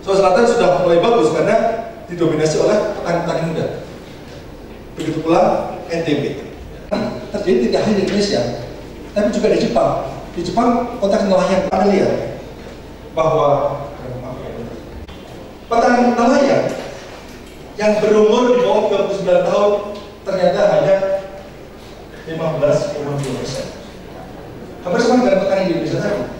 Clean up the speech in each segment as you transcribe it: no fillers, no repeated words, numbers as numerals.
Sulawesi Selatan sudah mulai bagus karena didominasi oleh petani-petani muda. Begitu pula NTB. Terjadi tidak hanya di Indonesia, tapi juga di Jepang. Di Jepang konteks nelayan, Anda lihat bahwa petani nelayan yang berumur di bawah 39 tahun ternyata hanya 15,2%. Hampir sama dengan petani di Indonesia tadi.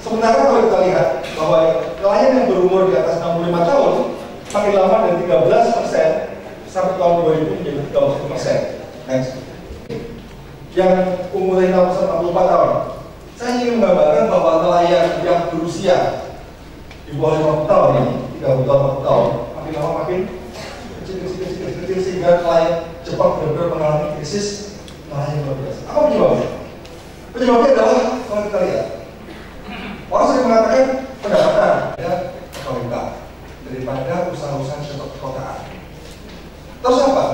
Sementara kalau kita lihat bahwa nelayan yang berumur di atas 65 tahun makin lama dari 13% sampai tahun 2000 menjadi 30%. Next. Yang umurnya 64 tahun. Saya ingin menggambarkan bahwa nelayan yang berusia di bawah 50 tahun ini, 30 tahun, 40 tahun, makin lama makin kecil sehingga nelayan Jepang benar-benar mengalami krisis nelayan luar biasa. Apa penyebabnya? Penyebabnya adalah kalau kita lihat, orang sering mengatakan pendapatan ya pemerintah daripada usaha-usaha sektor perkotaan. Terus apa?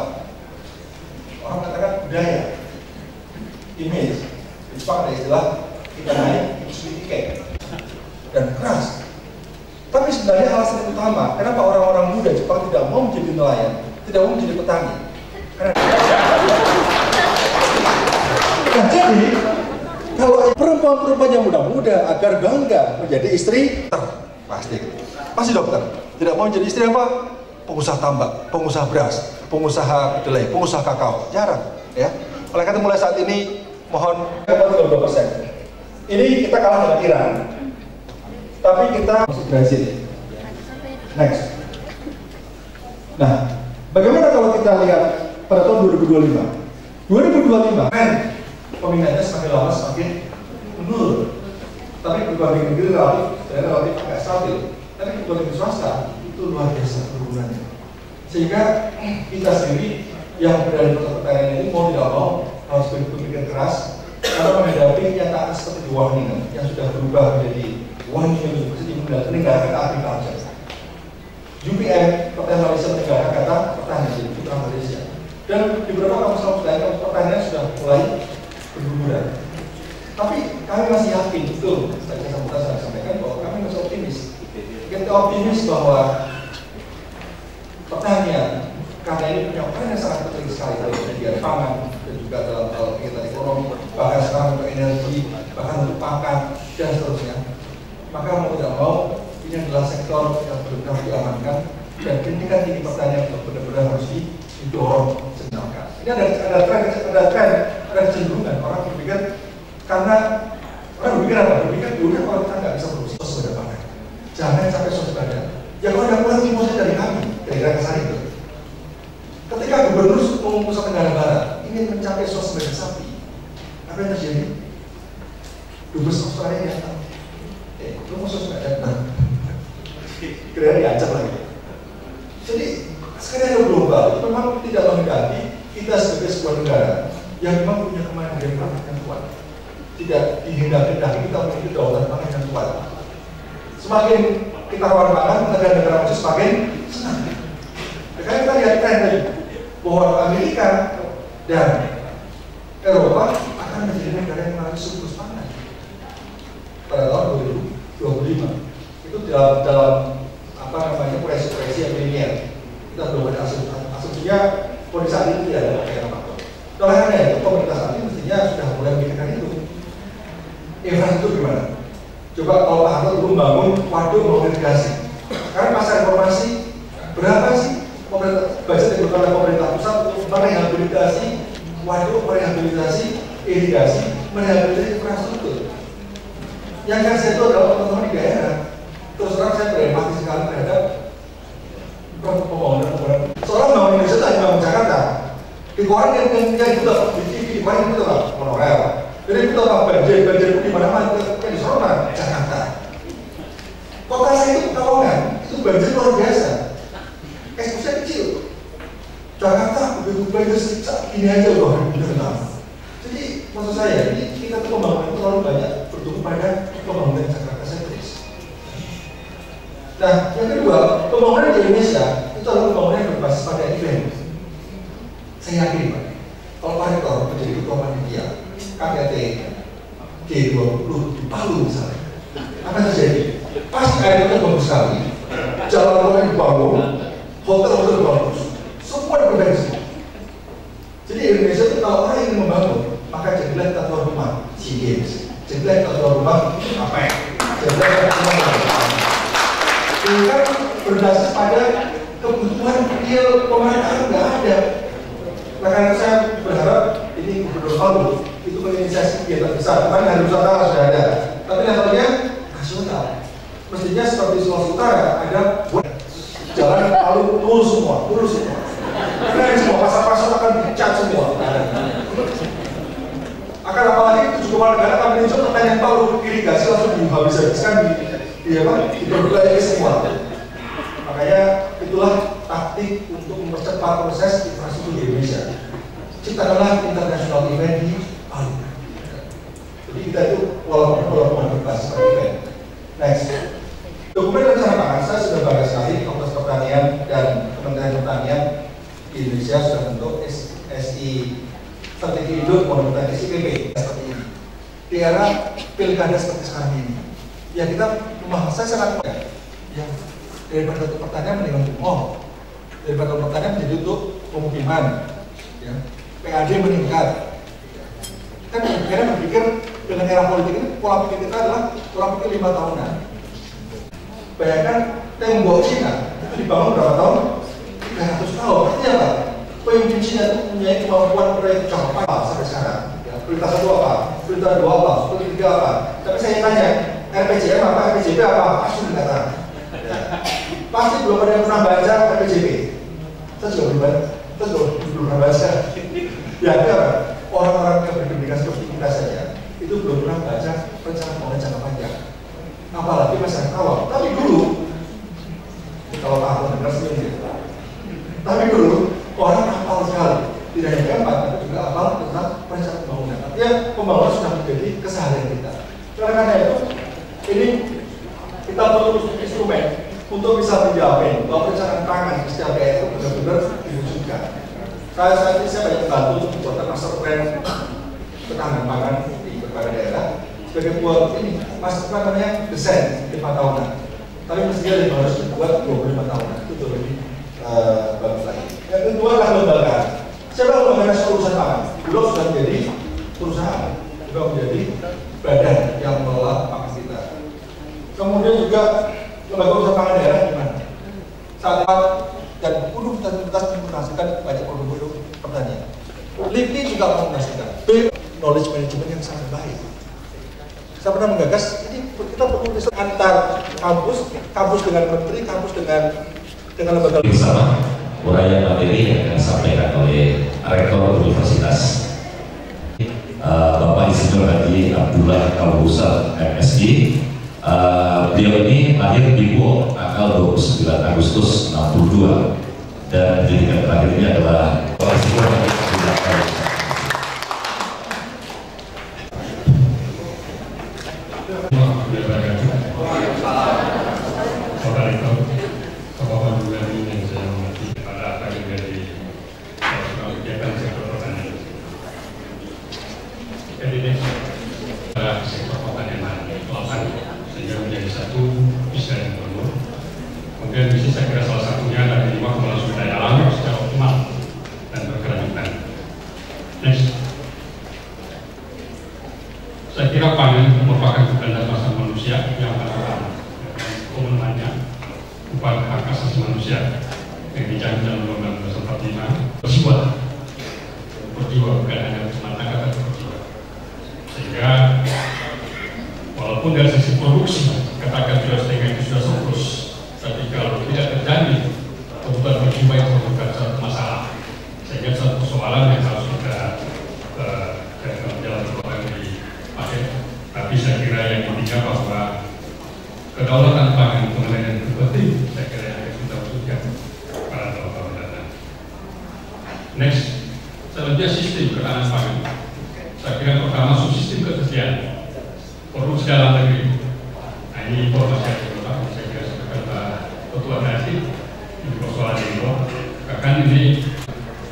Orang mengatakan budaya, image. Di Jepang ada istilah kita naik tiket dan keras. Tapi sebenarnya alasan utama kenapa orang-orang muda Jepang tidak mau menjadi nelayan, tidak mau menjadi petani. Karena nah, jadi kalau perempuan-perempuan yang muda-muda agar bangga menjadi istri, pasti dokter. Tidak mau menjadi istri apa? Pengusaha tambak, pengusaha beras, pengusaha kedelai, pengusaha kakao. Jarang, ya. Oleh karena mulai saat ini mohon 32%. Ini kita kalah dengan Iran, tapi kita masuk Brazil. Next. Nah, bagaimana kalau kita lihat pada tahun 2025? 2025 kan peminatnya semakin lama semakin menurun. Tapi berbanding negeri relatif agak stabil. Tapi berbanding swasta itu luar biasa penurunannya. Sehingga kita sendiri yang berada di pertanian ini mau tidak mau harus berpikir keras karena menghadapi kenyataan seperti Wageningen yang sudah berubah menjadi Wageningen University menegakkan kata agriculture. UPM, Pertanian Malaysia menegakkan kata pertanian, putra Malaysia. Dan di beberapa kampus lain pertanian sudah mulai berguguran. Tapi kami masih yakin, betul, tadi saya sampaikan bahwa kami masih optimis. Kita optimis bahwa pertanian, karena ini punya peran yang sangat penting sekali dalam penyediaan pangan dan juga dalam hal kegiatan ekonomi, bahkan sekarang untuk energi, bahkan untuk pakan dan seterusnya. Maka mau tidak mau ini adalah sektor yang benar-benar diamankan dan pendidikan tinggi pertanian yang benar-benar harus didorong sebenarnya. Ini ada kecenderungan orang berpikir karena orang berpikir apa? Berpikir dulu kalau kita nggak bisa produksi swasembada pangan, jangan sampai swasembada. Ya kalau ada kurang timosnya dari kami, dari Raksasa itu. Ketika Gubernur Nusa Tenggara Barat ingin mencapai swasembada sapi, apa yang terjadi? Dubes Australia datang. Lu mau swasembada? Kira-kira diancam lagi. Jadi skenario global itu memang tidak menghendaki kita sebagai sebuah negara yang memang punya kemandirian pangan yang kuat. Tidak dihindari kita memiliki kedaulatan pangan yang kuat. Semakin kita kawan pangan, negara-negara maju semakin senang. Karena kita lihat tren tadi bahwa Amerika dan Eropa akan menjadi negara yang mengalami surplus pangan pada tahun 2025. Itu dalam apa namanya proyeksi yang linear. Kita belum ada asumsinya kondisi saat ini tidak ada kayak apa. Oleh karena itu pemerintah saat ini mestinya sudah mulai memikirkan itu. Infrastruktur gimana? Coba kalau Pak Harto dulu membangun waduk maupun irigasi. Sekarang pasar informasi berapa sih budget yang dikeluarkan oleh pemerintah pusat untuk merehabilitasi waduk, merehabilitasi irigasi, merehabilitasi infrastruktur. Yang kasih itu adalah teman-teman di daerah. Terus terang saya berempati sekali terhadap pembangunan. Seorang bangun Indonesia tak bangun Jakarta. Di koran yang itu dapat di TV, di koran itu dapat monorail. Jadi itu dapat banjir di mana-mana yang di Sorong, Jakarta. Kota saya itu Pekalongan, itu banjir luar biasa. Eksposnya kecil. Jakarta begitu banjir gini aja loh, jadi maksud saya ini kita tuh pembangunan itu terlalu banyak bertumpu pada pembangunan Jakarta sentris. Nah, yang kedua, pembangunan di Indonesia itu adalah pembangunan yang berbasis pada event. Saya yakin, Pak, kalau Pak Harto menjadi ketua panitia KTT G20 di Palu misalnya, apa yang terjadi? Pasti airnya bagus sekali, jalan tol yang dibangun, hotel-hotel bagus, semua diperbaiki. Jadi Indonesia itu kalau orang ingin membangun, maka jadilah kita tuan rumah SEA Games, jadilah kita tuan rumah apa ya? Jadilah kita tuan rumah. Ini kan berdasar pada kebutuhan real pemerintahan nggak ada. Makanya saya berharap ini Gubernur Palu itu menginisiasi kegiatan besar. Karena hari Nusantara sudah ada, tapi levelnya nasional. Mestinya seperti Sulawesi Utara ada jalan Palu lurus semua. Karena semua pasar-pasar akan dicat semua. Akan apalagi 7 negara akan meninjau pertanyaan Palu irigasi langsung dihabis-habiskan di berbagai semua. Makanya itulah taktik untuk mempercepat proses infrastruktur di Indonesia. Ciptakanlah international event di Palu. Jadi kita itu walaupun berbasis event. Next, dokumen rencana pangan saya sudah bangga sekali Fakultas Pertanian dan Kementerian Pertanian di Indonesia sudah bentuk SI strategi hidup moneter SIPP seperti ini. Di era pilkada seperti sekarang ini, ya kita saya sangat ya daripada untuk pertanian mending untuk mall, daripada untuk pertanian menjadi untuk pemukiman, ya. PAD meningkat. Kan kita berpikir dengan era politik ini pola pikir kita adalah pola pikir 5 tahunan. Bayangkan tembok Cina itu dibangun berapa tahun? 300 tahun. Artinya apa? Pemimpin Cina itu punya kemampuan proyek jangka panjang sampai sekarang. Ya, prioritas 1 apa? Prioritas 2 apa? Prioritas 3 apa? Tapi saya tanya, RPJM apa? RPJP apa? Pasti dikatakan. Pasti belum ada yang pernah baca RPJP. Saya juga belum pernah baca. Ya, apa? Orang-orang yang berpendidikan seperti kita saja itu belum pernah baca rencana pembangunan jangka panjang. Apalagi masyarakat awam. Tapi dulu, kalau Pak Ahmad dengar senyum, tapi dulu orang hafal sekali. Tidak hanya gambar, tapi juga hafal tentang rencana pembangunan. Artinya pembangunan sudah menjadi keseharian kita. Karena itu, ini kita perlu instrumen untuk bisa menjamin bahwa perencanaan pangan di setiap daerah itu benar-benar diwujudkan. Saat ini saya banyak membantu untuk membuat master plan ketahanan pangan di berbagai daerah sebagai buat ini namanya desain 5 tahunan. Tapi mestinya harus dibuat 25 tahunan itu lebih bagus lagi. Yang kedua adalah lembaga. Siapa lembaga urusan pangan? Bulog sudah menjadi perusahaan, juga menjadi badan yang mengelola pangan kita. Kemudian juga lembaga urusan pangan daerah gimana? Saat dan universitas menghasilkan banyak produk-produk pertanian. LIPI juga menghasilkan knowledge management yang sangat baik. Saya pernah menggagas ini kita perlu riset antar kampus dengan menteri, kampus dengan lembaga bersama uraian materi yang akan disampaikan oleh Rektor Universitas Bapak Insinyur Haji Abdullah Kalbusar MSI. Beliau ini lahir di Buo tanggal 29 Agustus 62 dan pendidikan terakhirnya adalah Bapak Insinyur Haji Abdullah Kalbusar. Kemudian visi saya kira salah satunya adalah lima pengelola sumber daya alam secara optimal dan berkelanjutan. Next, saya kira pangan merupakan kebenaran dasar manusia yang pertama. Komunalnya upaya hak asasi manusia yang dijamin dalam Undang-Undang 45 berjiwa bukan hanya semata kata berjiwa. Sehingga walaupun dari sisi produksi katakan sudah setengah itu sudah surplus, tapi kalau tidak terjadi kebutuhan berjiwa itu bukan satu masalah. Sehingga satu persoalan yang harus kita jalan program dipakai. Tapi saya kira yang ketiga bahwa kedaulatan pangan pengelolaan yang penting, saya kira yang harus kita wujudkan pada tahun-tahun datang. Next, selanjutnya sistem ketahanan pangan. Saya kira pertama subsistem ketersediaan produksi dalam negeri. Nah, ini informasi yang saya kira sebagai ketua tadi ini persoalan ini. Bahkan ini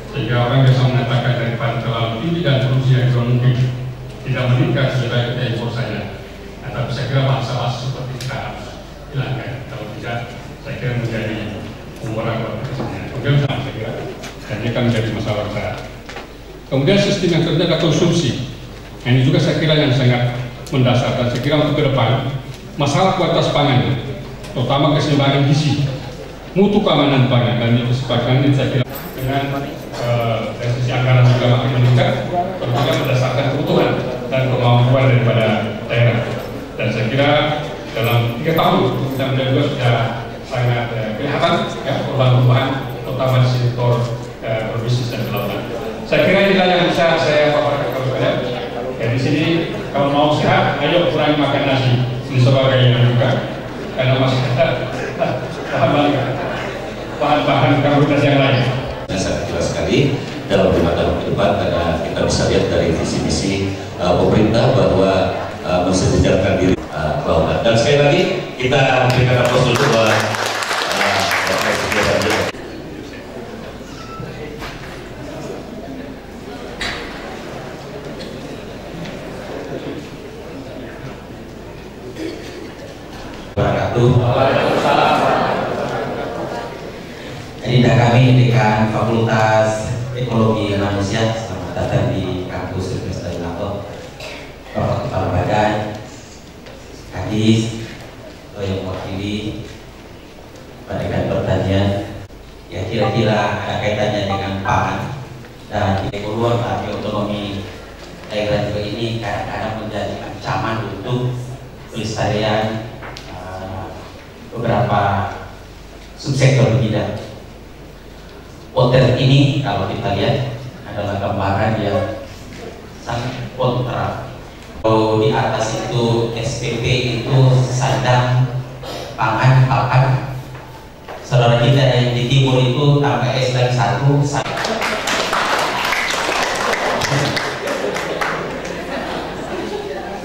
sehingga orang bisa mengatakan daripada terlalu tinggi dan produksi yang mungkin tidak meningkat sesuai kita impor saja. Nah, tapi saya kira masalah seperti kita harus hilangkan. Kalau tidak, saya kira kira menjadi pengurangan waktunya. Kemudian saya kira, dan ini kan menjadi masalah besar. Kemudian sistem yang kedua adalah konsumsi. Nah, ini juga saya kira yang sangat mendasar, dan saya kira untuk ke depan masalah kualitas pangan, terutama keseimbangan gizi, mutu keamanan pangan, dan ini kesepakatan ini saya kira dengan dari sisi anggaran juga makin meningkat, tentunya berdasarkan kebutuhan dan kemampuan daripada daerah. Dan saya kira dalam 3 tahun kita juga sudah sangat kelihatan ya perubahan-perubahan, terutama di sektor berbisnis dan kelautan. Saya kira inilah yang bisa saya paparkan kepada kalian. Ya, di sini kalau mau sehat, ayo kurangi makan nasi di sebagainya juga, karena masih ada bahan-bahan karbohidrat yang lain. Sangat jelas sekali dalam 5 tahun ke depan, karena kita bisa lihat dari visi misi pemerintah bahwa mensejajarkan diri kelautan. Dan sekali lagi kita berikan aplaus dulu buat Adinda kami Dekan Fakultas Ekologi Manusia, selamat datang di kampus Universitas Indonesia. Bapak Kepala Badan, Kadis, yang mewakili Badan Pertanian, ya kira-kira ada kaitannya dengan pangan dan peluang tapi otonomi daerah juga ini kadang-kadang menjadi ancaman untuk pelestarian beberapa subsektor bidang. Potret ini kalau kita lihat adalah gambaran yang sangat kontra. Kalau di atas itu SPP itu sandang pangan pakan. Saudara kita yang di timur itu tambah S lagi 1.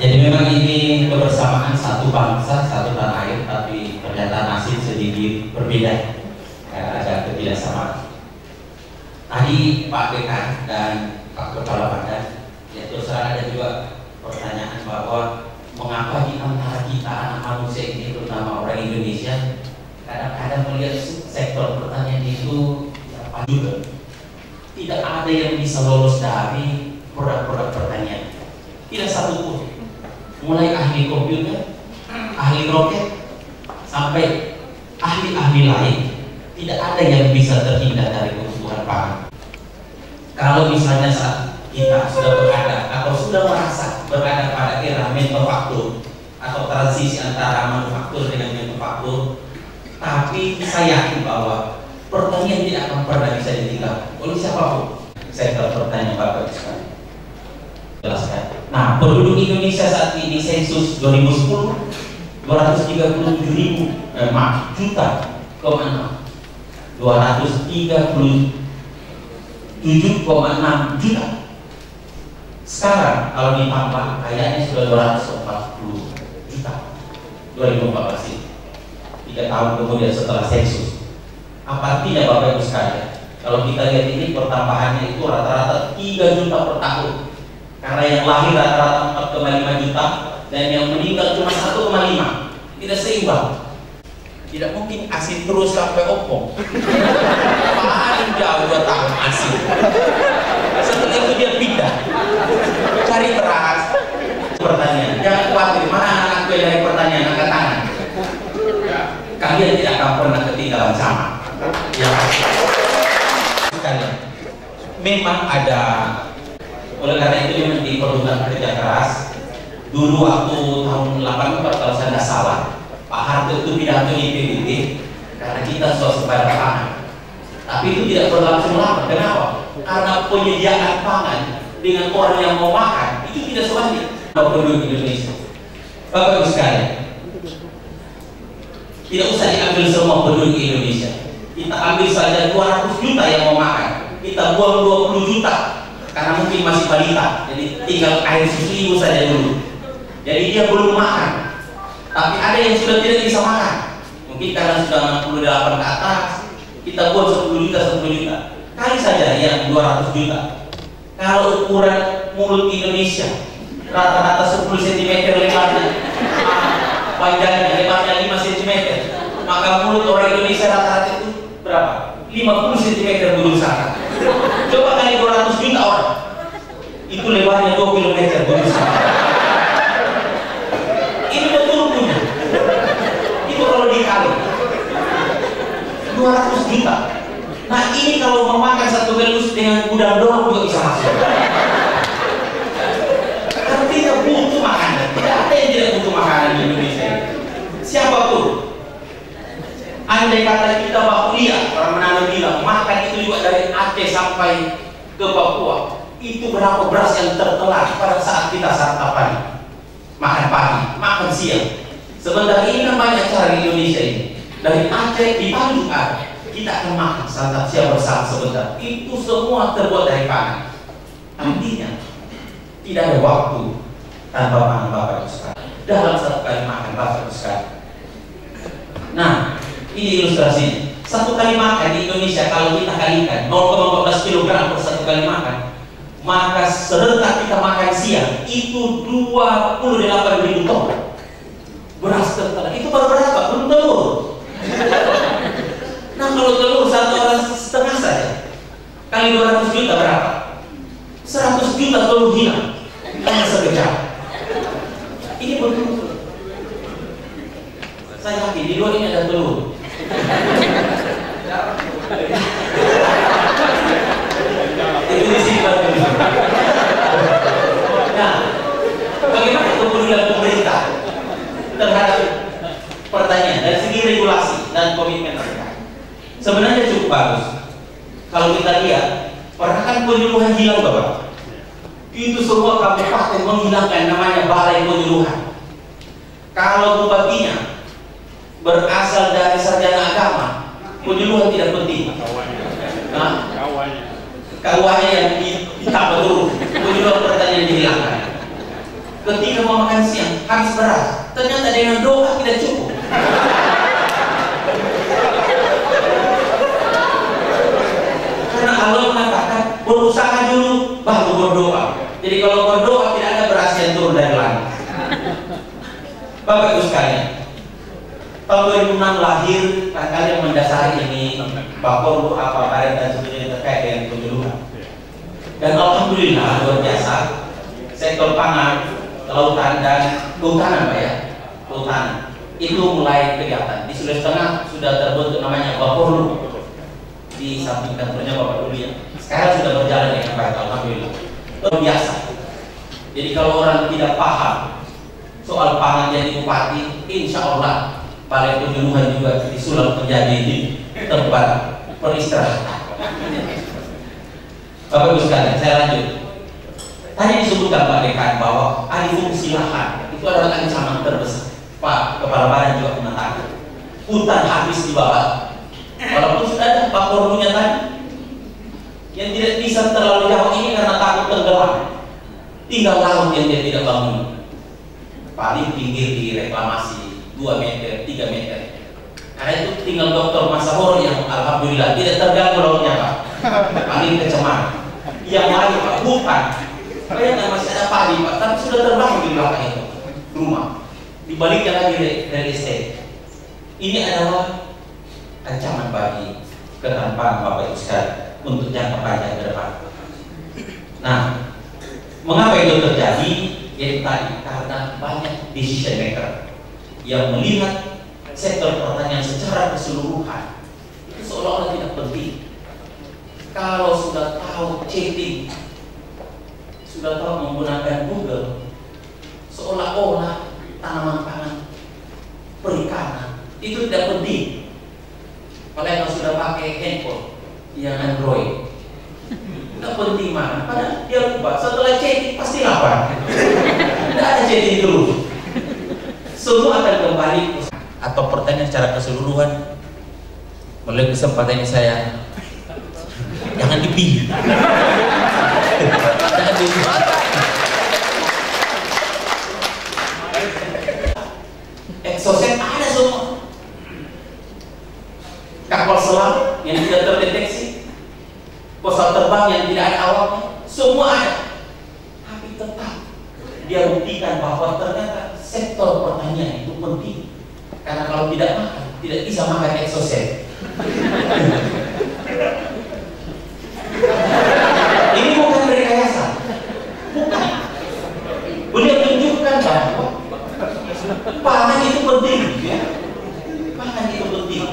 Jadi memang ini kebersamaan satu bangsa, satu tanah air, tapi ternyata nasib sedikit berbeda, ada ketidaksamaan. Tadi Pak Dekan dan Pak Kepala Badan, ya terus terang ada juga pertanyaan bahwa mengapa di antara kita anak manusia ini, terutama orang Indonesia, kadang-kadang melihat sektor pertanian itu juga tidak ada yang bisa lolos dari produk-produk pertanian, tidak satu pun. Mulai ahli komputer, ahli roket, sampai ahli-ahli lain, tidak ada yang bisa terhindar dari kebutuhan pangan. Kalau misalnya saat kita sudah berada atau sudah merasa berada pada era manufaktur atau transisi antara manufaktur dengan manufaktur, tapi saya yakin bahwa pertanian tidak akan pernah bisa ditinggalkan oleh siapapun. Sektor pertanian Bapak sekali. Jelaskan. Nah, penduduk Indonesia saat ini sensus 2010 237 juta, 237,6 juta. Sekarang kalau ditambah kayaknya sudah 240 juta 2014 ini, 3 tahun kemudian setelah sensus. Apa artinya Bapak Ibu sekalian? Kalau kita lihat ini pertambahannya itu rata-rata 3 juta per tahun. Karena yang lahir rata-rata 4,5 juta dan yang meninggal cuma 1,5, tidak seimbang. Tidak mungkin asin terus sampai opong. Paling jauh 2 tahun asin. Setelah itu dia pindah cari beras. Pertanian, jangan khawatir, mana anak-anak dari pertanian, angkat tangan. Kalian tidak akan pernah ketinggalan sama. Ya. Sekalian, memang ada. Oleh karena itu memang diperlukan kerja keras. Dulu waktu tahun 84 kalau saya tidak salah, Pak Harto itu pidato di PBB karena kita swasembada pangan. Tapi itu tidak berlangsung lama. Kenapa? Karena penyediaan pangan dengan orang yang mau makan itu tidak sebanding. Penduduk Indonesia, Bapak Ibu sekalian, tidak usah diambil semua penduduk Indonesia. Kita ambil saja 200 juta yang mau makan, kita buang 20 juta karena mungkin masih balita, jadi tinggal air susu ibu saja dulu. Jadi dia belum makan, tapi ada yang sudah tidak bisa makan, mungkin karena sudah 68 ke atas, kita buang 10 juta 10 juta kali saja yang 200 juta. Kalau ukuran mulut Indonesia rata-rata 10 cm lebarnya, panjangnya lebarnya 5 cm, Maka mulut orang Indonesia rata-rata itu berapa? 50 cm bulu sana. Coba kali 200 juta orang, itu lebarnya 2 km bulu sana. Ini betul punya. Itu kalau dikali 200 juta. Nah ini kalau memakan satu gelus dengan gudang doang juga bisa masuk. Artinya butuh makanan. Tidak ada yang tidak butuh makanan di Indonesia. Siapapun. Andai kata kita Papua, orang Manado bilang makan itu juga dari Aceh sampai ke Papua. Itu berapa beras yang tertelan pada saat kita sarapan, makan pagi, makan siang. Sebentar ini kan banyak cara di Indonesia ini. Dari Aceh di Tanjung ada. Kita akan makan santap siang bersama sebentar. Itu semua terbuat dari pangan. Artinya tidak ada waktu tanpa pangan Bapak Ibu sekalian. Dalam satu kali makan Bapak Ibu sekalian. Nah, ini ilustrasinya. Satu kali makan di Indonesia kalau kita kalikan 0,14 kg per satu kali makan, maka serentak kita makan siang itu 28.000 ton beras tertelan. Itu baru beras Pak, belum telur. Nah kalau telur satu orang setengah saja kali 200 juta berapa? 100 juta telur hilang hanya sekejap. Ini betul-betul. Saya yakin di luar ini ada telur. Itu di sini Pak. Nah, bagaimana kepedulian pemerintah terhadap pertanian dari segi regulasi dan komitmen mereka? Sebenarnya cukup bagus. Kalau kita lihat, pernah kan penyuluhan hilang Bapak? Itu semua kabupaten menghilangkan namanya balai penyuluhan. Kalau bupatinya berasal dari sarjana agama, penyuluhan tidak penting. Nah, kawannya yang ditambah dulu, penyuluhan pertanian dihilangkan. Ketika mau makan siang harus beras, ternyata dengan doa tidak cukup. Karena Allah mengatakan berusaha dulu baru berdoa. Jadi kalau berdoa tidak ada beras yang turun dari langit. Bapak Ibu sekalian, tahun 2006 lahir tanggal yang mendasari ini Bapor apa karet dan sebagainya terkait dengan penyuluhan. Dan alhamdulillah luar biasa sektor pangan, kelautan dan kehutanan Pak ya, kehutanan itu mulai kegiatan. Di Sulawesi Tengah sudah terbentuk namanya Bapor di samping kantornya Bapak dulu ya. Sekarang sudah berjalan dengan baik alhamdulillah. Luar biasa. Jadi kalau orang tidak paham soal pangan jadi bupati, insya Allah balai penyuluhan juga disulap menjadi tempat peristirahatan. Bapak Ibu sekalian, saya lanjut. Tadi disebutkan Pak Dekan bahwa alih fungsi lahan itu adalah ancaman terbesar. Pak Kepala Badan juga mengatakan hutan habis di bawah. Walaupun sudah ada Pak Kornunya tadi yang tidak bisa terlalu jauh ini karena takut tenggelam. Tinggal laut yang dia tidak bangun. Paling pinggir direklamasi 2 meter, 3 meter. Karena itu tinggal Dr. Masahoro yang alhamdulillah tidak terganggu lautnya Pak. Paling kecemar. Yang lain Pak, hutan. Bayangkan masih ada padi Pak, tapi sudah terbangun di belakang itu rumah. Dibaliknya lagi real estate. Ini adalah ancaman bagi ketahanan Bapak Ibu sekalian untuk jangka panjang ke depan. Nah, mengapa itu terjadi? Yaitu tadi karena banyak decision maker yang melihat sektor pertanian secara keseluruhan itu seolah-olah tidak penting. Kalau sudah tahu chatting, sudah tahu menggunakan Google, seolah-olah tanaman pangan, perikanan itu tidak penting. Apalagi kalau sudah pakai handphone yang Android, tidak penting mana. Padahal dia lupa setelah chatting pasti lapar. Tidak ada chatting dulu. Semua akan kembali atau pertanyaan secara keseluruhan. Melalui kesempatan ini saya jangan dipilih. Jangan dipilih. Exoset ada semua. Kapal selam yang tidak terdeteksi, pesawat terbang yang tidak ada awaknya, semua ada. Tapi tetap dia buktikan bahwa ternyata sektor pertanian itu penting. Karena kalau tidak makan, tidak bisa makan exocet. Ini bukan rekayasa, bukan. Beliau tunjukkan bahwa pangan itu penting, ya. Pangan itu penting.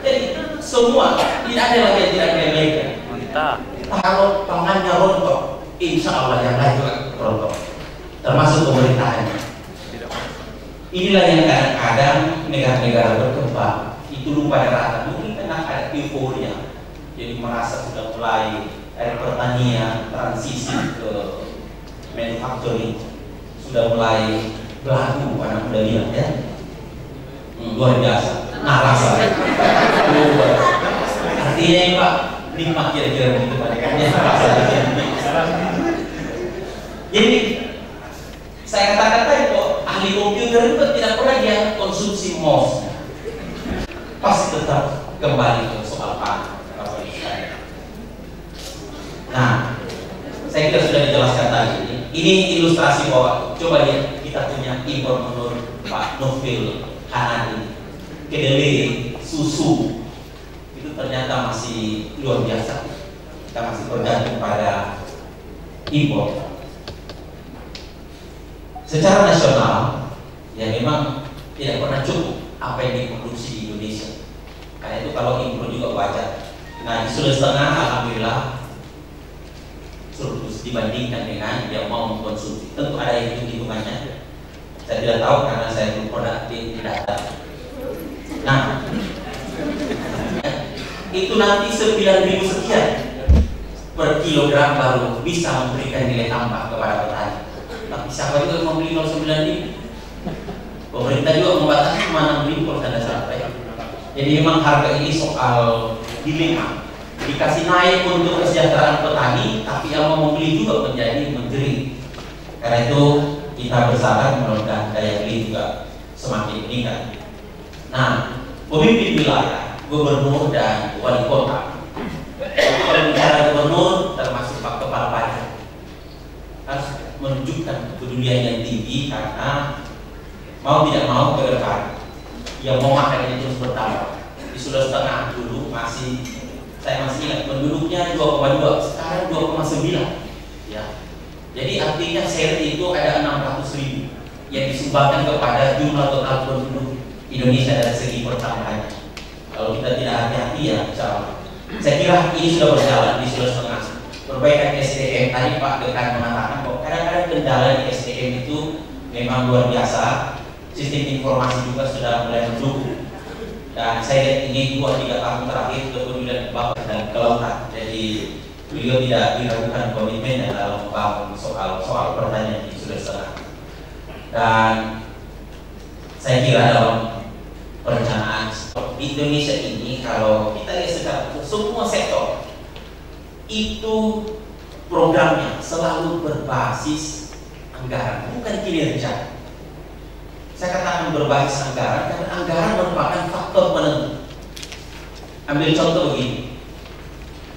Jadi semua tidak ada lagi yang tidak remehkan. Kalau pangannya rontok, insya Allah yang lain juga rontok, termasuk pemerintahannya. Inilah yang kadang-kadang negara-negara berkembang itu lupa daratan, mungkin karena ada euforia, jadi merasa sudah mulai dari pertanian transisi ke manufacturing, sudah mulai berlaku anak muda bilang, ya. Luar biasa. Nah, rasanya artinya ini Pak, nikmat kira-kira begitu Pak. Jadi saya katakan tadi kok ahli komputer itu tidak pernah dia konsumsi mouse, pasti tetap kembali ke soal pangan. Nah, saya kira sudah dijelaskan tadi. Ini ilustrasi bahwa coba lihat kita punya impor menurut Pak Novel Hanani, kedelai, susu itu ternyata masih luar biasa. Kita masih bergantung pada impor. Secara nasional, ya memang tidak pernah cukup apa yang diproduksi di Indonesia. Karena itu kalau impor juga wajar. Nah, di Sulawesi Tengah alhamdulillah surplus dibandingkan dengan yang mau mengkonsumsi. Tentu ada hitung-hitungannya. Saya tidak tahu karena saya belum pernah tidak ada. Nah, itu nanti 9.000 sekian per kilogram baru bisa memberikan nilai tambah kepada petani. Tapi siapa juga mau beli 09.000? Pemerintah juga membatasi cuma 6.000 kalau tidak sampai. Jadi memang harga ini soal dilema. Dikasih naik untuk kesejahteraan petani, tapi yang mau membeli juga menjadi menjerit. Karena itu kita bersabar mudah-mudahan daya beli juga semakin meningkat. Nah, pemimpin wilayah, gubernur dan wali kota, kalau bicara gubernur termasuk Pak Kepala Pajak, harus menunjukkan kepedulian yang tinggi karena mau tidak mau ke depan yang mau makan ini terus bertambah. Di Sulawesi Tengah dulu saya masih ingat penduduknya 2,2, sekarang 2,9, ya. Jadi artinya seri itu ada 600.000 yang disumbangkan kepada jumlah total penduduk Indonesia dari segi pertambahannya. Kalau kita tidak hati-hati ya, saya kira ini sudah berjalan di Sulawesi Tengah. Perbaikan SDM tadi Pak Dekan mengatakan bahwa kadang-kadang kendala di SDM itu memang luar biasa. Sistem informasi juga sudah mulai mendukung. Dan saya lihat ini 2-3 tahun terakhir kepedulian Bapak dan kelautan. Jadi beliau tidak diragukan komitmennya dalam membangun soal pertanian di Sulawesi Tengah. Dan saya kira dalam perencanaan Indonesia ini, kalau kita lihat secara semua sektor itu programnya selalu berbasis anggaran, bukan kinerja. Saya katakan berbasis anggaran karena anggaran merupakan faktor penentu. Ambil contoh begini,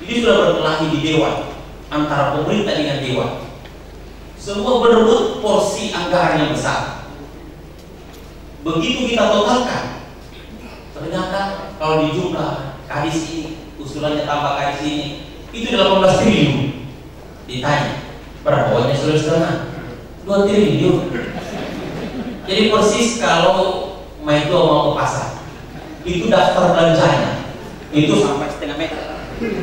ini sudah berkelahi di Dewan antara pemerintah dengan Dewan. Semua berebut porsi anggaran yang besar. Begitu kita totalkan, ternyata kalau di jumlah kadis ini, usulannya tambah kadis ini, itu 18 triliun. Ditanya, berapa uangnya Sulawesi Tengah? 2 triliun. Jadi persis kalau Maido mau ke pasar, itu daftar belanjanya, itu sampai setengah meter.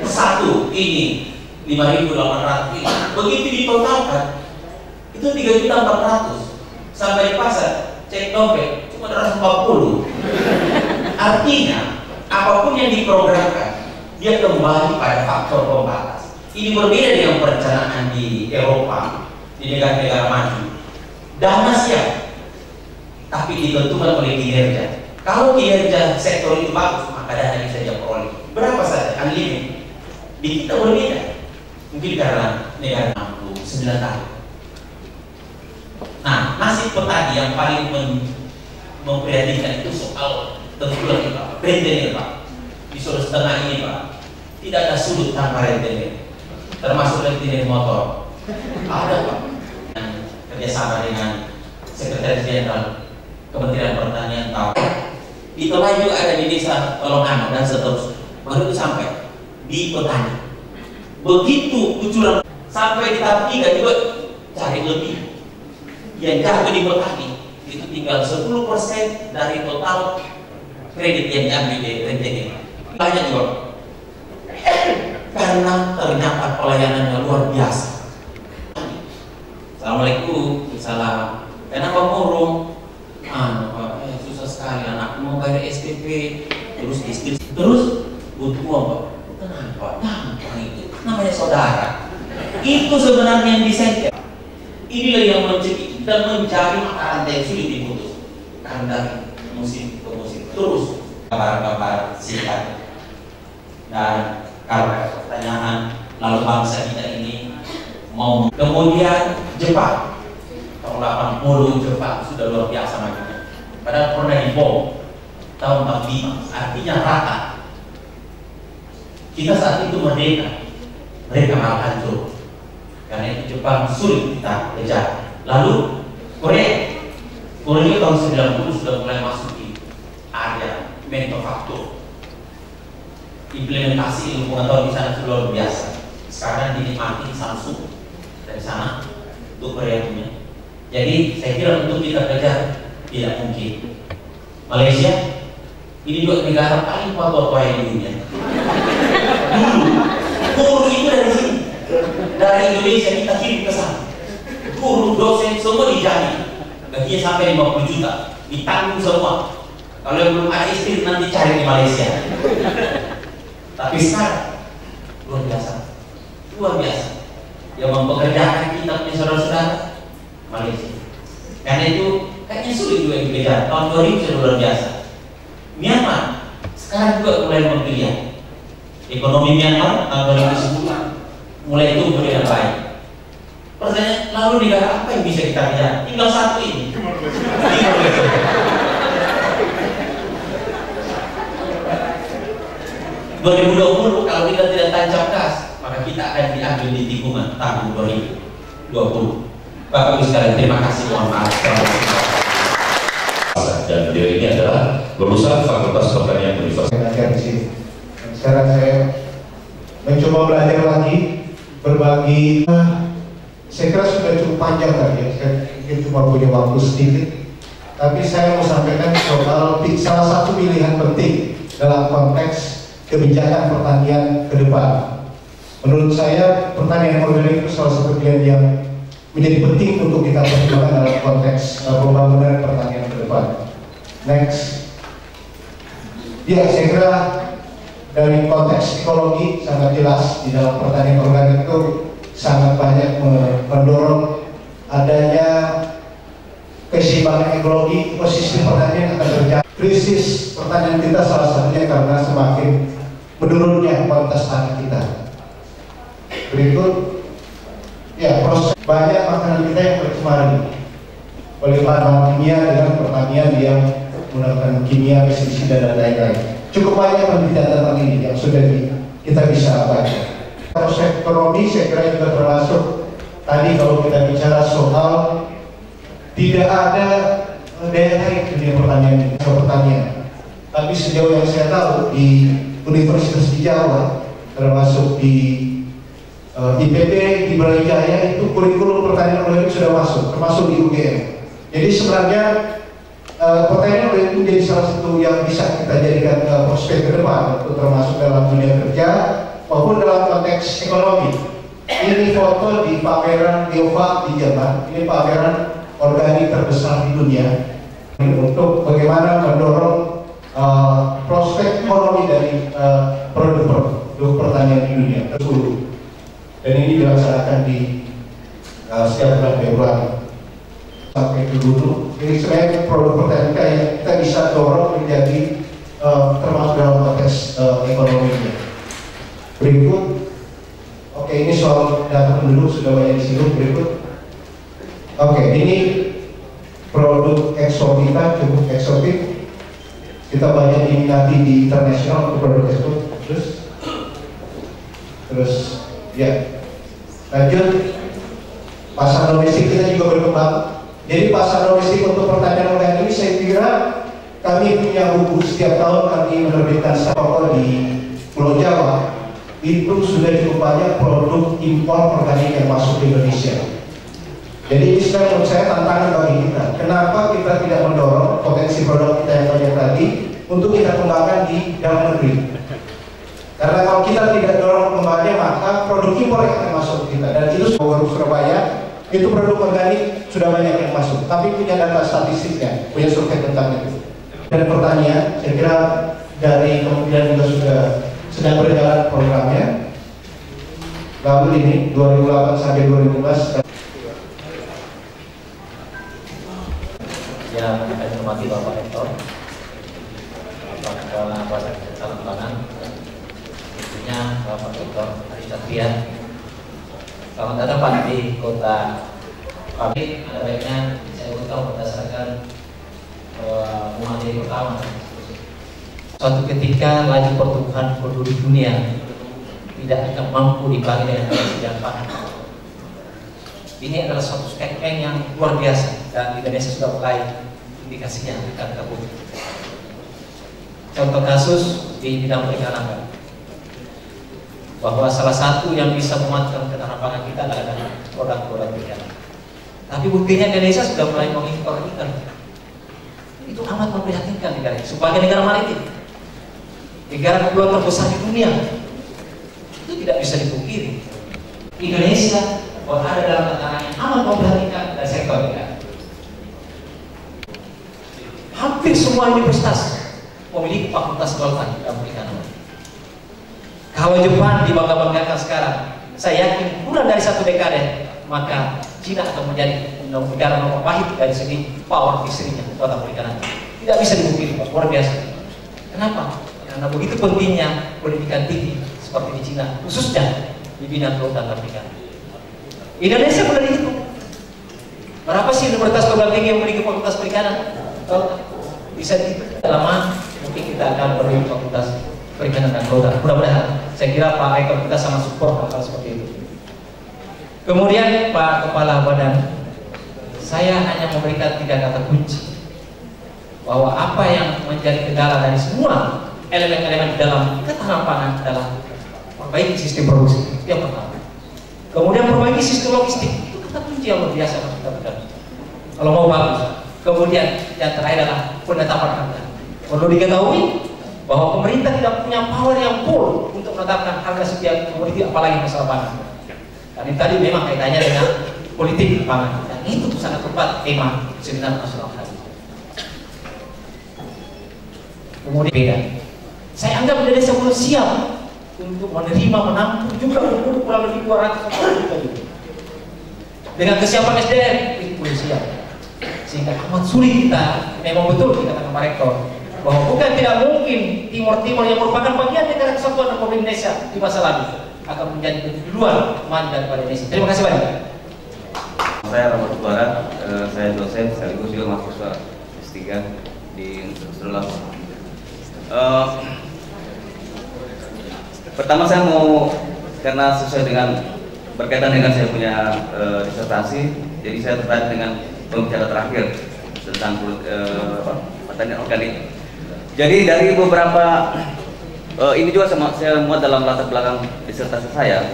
Satu ini 5.800 ini. Begitu ditotalkan, itu 3.400. Sampai di pasar, cek dompet cuma 240. Artinya apapun yang diprogramkan, dia kembali pada faktor pembatas. Ini berbeda dengan perencanaan di Eropa, di negara-negara maju. Dana siap, tapi ditentukan oleh kinerja. Kalau kinerja sektor itu bagus, maka dana bisa dia peroleh berapa saja, unlimited. Di kita berbeda, mungkin karena negara 69 tahun. Nah, nasib petani yang paling memprihatinkan itu soal tengkulak ini Pak, rentenir Pak. Di Sulawesi Tengah ini Pak, tidak ada sudut tanpa rentenir, termasuk rentenir motor. Ada Pak, kerjasama dengan Sekretaris Jenderal Kementerian Pertanian tahu di Tolai juga ada di desa Tolongano dan seterusnya. Baru itu sampai di petani. Begitu kucuran sampai di tahap 3 juga cari lebih. Yang jago di petani itu tinggal 10% dari total kredit yang diambil di RTG. Banyak juga. Karena ternyata pelayanannya luar biasa. Assalamualaikum, salam. Kenapa murung? Susah sekali, anak mau bayar SPP, terus istri, terus butuh uang, Pak. Kenapa? Gampang itu, namanya saudara. Itu sebenarnya yang disengkel. Inilah yang mencegah dan mencari mata rantai yang sulit diputus. Karena dari musim ke musim terus kabar-kabar singkat. Dan kalau pertanyaan lalu bangsa kita ini mau kemudian Jepang tahun 80 Jepang sudah luar biasa majunya. Padahal pernah dibom tahun 45, artinya rata. Kita saat itu merdeka, mereka malah hancur. Karena itu Jepang sulit kita kejar. Lalu Korea tahun 90 sudah mulai masuk di area manufaktur. Implementasi ilmu pengetahuan di sana sudah luar biasa. Sekarang dinikmati Samsung dari sana untuk Korea punya. Jadi saya kira untuk kita kejar tidak mungkin. Malaysia ini juga negara paling tua di dunia. Guru itu dari sini, dari Indonesia kita kirim ke sana. Guru, dosen semua dijamin, gajinya sampai 50 juta, ditanggung semua. Kalau yang belum ada istri nanti cari di Malaysia. Tapi sekarang luar biasa, luar biasa. Yang mempekerjakan kita punya saudara-saudara Malaysia. Karena itu kayaknya sulit juga dikejar. Tahun 2000 sudah luar biasa. Myanmar sekarang juga mulai menggeliat. Ekonomi Myanmar tahun 2010 mulai tumbuh dengan baik. Pertanyaan, lalu negara apa yang bisa kita kejar? Tinggal satu ini. 2020 kalau kita tidak tancap gas, maka kita akan diambil di tikungan tahun 2020. Bapak Ibu sekalian, terima kasih, mohon maaf. Dan dia ini adalah lulusan Fakultas Pertanian Universitas. Sekarang saya mencoba belajar lagi, berbagi. Saya kira sudah cukup panjang tadi ya. Saya mungkin cuma punya waktu sedikit, tapi saya mau sampaikan soal salah satu pilihan penting dalam konteks kebijakan pertanian ke depan. Menurut saya pertanian organik itu salah satu pilihan yang menjadi penting untuk kita pertimbangkan dalam konteks pembangunan pertanian ke depan. Next, ya saya kira dari konteks ekologi sangat jelas di dalam pertanian organik itu sangat banyak mendorong adanya keseimbangan ekologi, ekosistem pertanian akan terjadi. Krisis pertanian kita salah satunya karena semakin menurunnya kualitas tanah kita. Berikut, ya proses banyak makanan kita yang tercemar oleh bahan kimia dengan pertanian yang menggunakan kimia, pestisida dan lain-lain. Cukup banyak penelitian tentang ini yang sudah kita bisa baca. Proses ekonomi saya kira juga termasuk tadi kalau kita bicara soal tidak ada daya tarik dunia pertanian. Tapi sejauh yang saya tahu di Universitas di Jawa, termasuk di IPB, di Brawijaya itu kurikulum pertanian organik sudah masuk, termasuk di UGM. Jadi sebenarnya pertanian organik itu menjadi salah satu yang bisa kita jadikan prospek ke depan, untuk termasuk dalam dunia kerja maupun dalam konteks ekonomi. Ini foto di pameran Geofarm di Jerman. Ini pameran organik terbesar di dunia untuk bagaimana mendorong prospek ekonomi dari produk pertanian di dunia tersebut. Dan ini dilaksanakan di setiap bulan Februari sampai ke gunung. Ini sebenarnya produk pertanian yang kita bisa dorong menjadi termasuk dalam konteks ekonominya. Berikut, oke, ini soal data penduduk sudah banyak disinggung. Berikut, oke, ini produk ekspor kita cukup eksotik. Kita banyak diminati di internasional untuk produk ekspor. Terus, ya, lanjut. Pasar domestik kita juga berkembang. Jadi pasar domestik untuk pertanian organik ini saya kira kami punya buku setiap tahun kami menerbitkan toko di Pulau Jawa, itu sudah cukup banyak produk impor organik yang masuk ke Indonesia. Jadi ini menurut saya tantangan bagi kita. Kenapa kita tidak mendorong potensi produk kita yang banyak tadi untuk kita kembangkan di dalam negeri? Karena kalau kita tidak dorong kembangnya, maka produk impor yang akan masuk ke kita. Dan itu Surabaya, itu produk organik sudah banyak yang masuk. Tapi punya data statistiknya, punya survei tentang itu. Dan pertanyaan, saya kira dari kemudian juga sudah sedang berjalan programnya. Lalu ini 2008 sampai 2015. Ya, saya hormati Bapak Rektor, Bapak Kepala Badan Pangan, tentunya Bapak Rektor Ari Satria. Selamat datang Pak di kota kami. Ada baiknya saya beritahu berdasarkan materi pertama. Suatu ketika laju pertumbuhan penduduk dunia tidak akan mampu dibagi dengan ketersediaan pangan. Ini adalah suatu statement yang luar biasa dan Indonesia sudah mulai indikasinya akan kabur. Contoh kasus di bidang perikanan, bahwa salah satu yang bisa memuatkan ketahanan pangan kita adalah produk-produk perikanan. Tapi buktinya Indonesia sudah mulai mengimpor ikan. Itu amat memprihatinkan negara ini. Sebagai negara maritim, negara kedua terbesar di dunia, itu tidak bisa dipungkiri. Indonesia ada dalam tatanan yang amat memprihatinkan dari sektor perikanan. Hampir semua universitas memiliki fakultas kelautan dalam perikanan. Kalau Jepang dibangga-banggakan sekarang, saya yakin kurang dari 1 dekade, maka Cina akan menjadi negara nomor pahit dari segi power istrinya kelautan perikanan. Tidak bisa dipungkiri, Pak, luar biasa. Kenapa? Karena begitu pentingnya pendidikan tinggi seperti di Cina, khususnya di bidang kelautan perikanan. Indonesia boleh dihitung. Berapa sih universitas perguruan tinggi yang memiliki fakultas perikanan? Bisa dihitung. Lama mungkin kita akan beri fakultas perikanan dan kelautan. Mudah-mudahan. Saya kira Pak Rektor kita sangat support hal seperti itu. Kemudian Pak Kepala Badan, saya hanya memberikan 3 kata kunci bahwa apa yang menjadi kendala dari semua elemen-elemen dalam ketahanan pangan adalah perbaiki sistem produksi. Itu yang pertama. Kemudian perbaiki sistem logistik, itu kata kunci yang luar biasa harus kita pegang kalau mau bagus. Kemudian yang terakhir adalah penetapan harga. Perlu diketahui bahwa pemerintah tidak punya power yang full untuk menetapkan harga setiap komoditi, apalagi masalah pangan. Dan tadi memang kaitannya dengan politik pangan, dan itu sangat tepat tema seminar nasional hari. Kemudian beda, saya anggap Indonesia belum siap untuk menerima, menampung juga penduduk kurang lebih 240 juta juga. Dengan kesiapan SDM itu belum siap, sehingga amat sulit kita. Memang betul dikatakan Pak Rektor bahwa bukan tidak mungkin Timur yang merupakan bagian negara kesatuan Republik Indonesia di masa lalu akan menjadi lebih duluan maju daripada Indonesia. Terima kasih banyak. Saya Rahmat Ubara, saya dosen sekaligus juga mahasiswa S3 di Universitas. Pertama saya mau, karena sesuai dengan berkaitan dengan saya punya disertasi, jadi saya terkait dengan pembicara terakhir tentang pertanian organik. Jadi dari beberapa ini juga saya muat dalam latar belakang disertasi saya.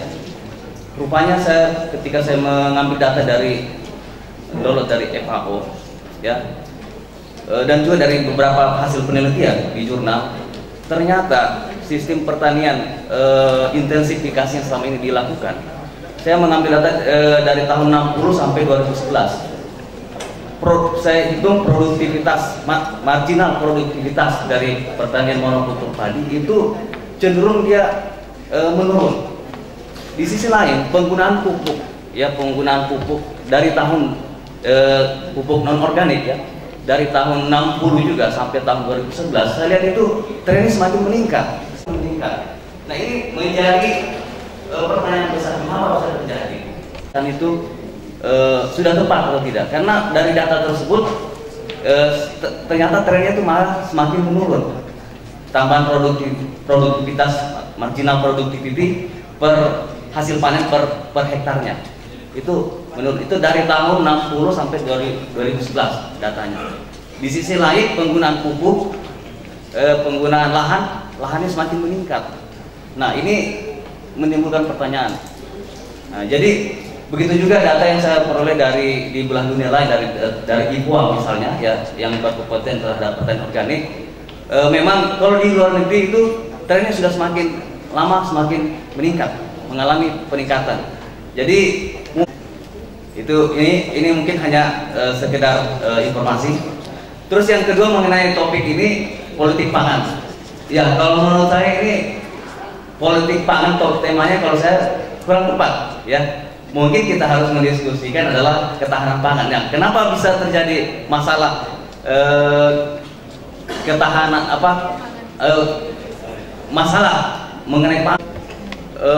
Rupanya saya ketika saya mengambil data dari download dari FAO, ya, dan juga dari beberapa hasil penelitian di jurnal, ternyata sistem pertanian intensifikasi yang selama ini dilakukan, saya mengambil data dari tahun 60 sampai 2011. Saya hitung produktivitas, marginal produktivitas dari pertanian monokultur padi itu cenderung dia menurun. Di sisi lain penggunaan pupuk, ya, penggunaan pupuk dari tahun pupuk non organik, ya, dari tahun 60 juga sampai tahun 2011, saya lihat itu trennya semakin meningkat. Nah, ini menjadi pertanyaan besar, kenapa bisa terjadi? Dan itu sudah tepat atau tidak? Karena dari data tersebut ternyata trennya itu malah semakin menurun. Tambahan produktivitas, marginal productivity per hasil panen per hektarnya itu menurut itu dari tahun 60 sampai 2011 datanya. Di sisi lain penggunaan pupuk, penggunaan lahannya semakin meningkat. Nah, ini menimbulkan pertanyaan. Nah, jadi begitu juga data yang saya peroleh di belahan dunia lain, dari IPUA misalnya, ya, yang berkompeten terhadap pertanian organik. Memang kalau di luar negeri itu trennya sudah semakin lama semakin meningkat, mengalami peningkatan. Jadi ini mungkin hanya sekedar informasi. Terus yang kedua mengenai topik ini, politik pangan. Ya, kalau menurut saya ini politik pangan temanya kalau saya kurang tepat, ya. Mungkin kita harus mendiskusikan adalah ketahanan pangan. Ya, kenapa bisa terjadi masalah ketahanan masalah mengenai pangan?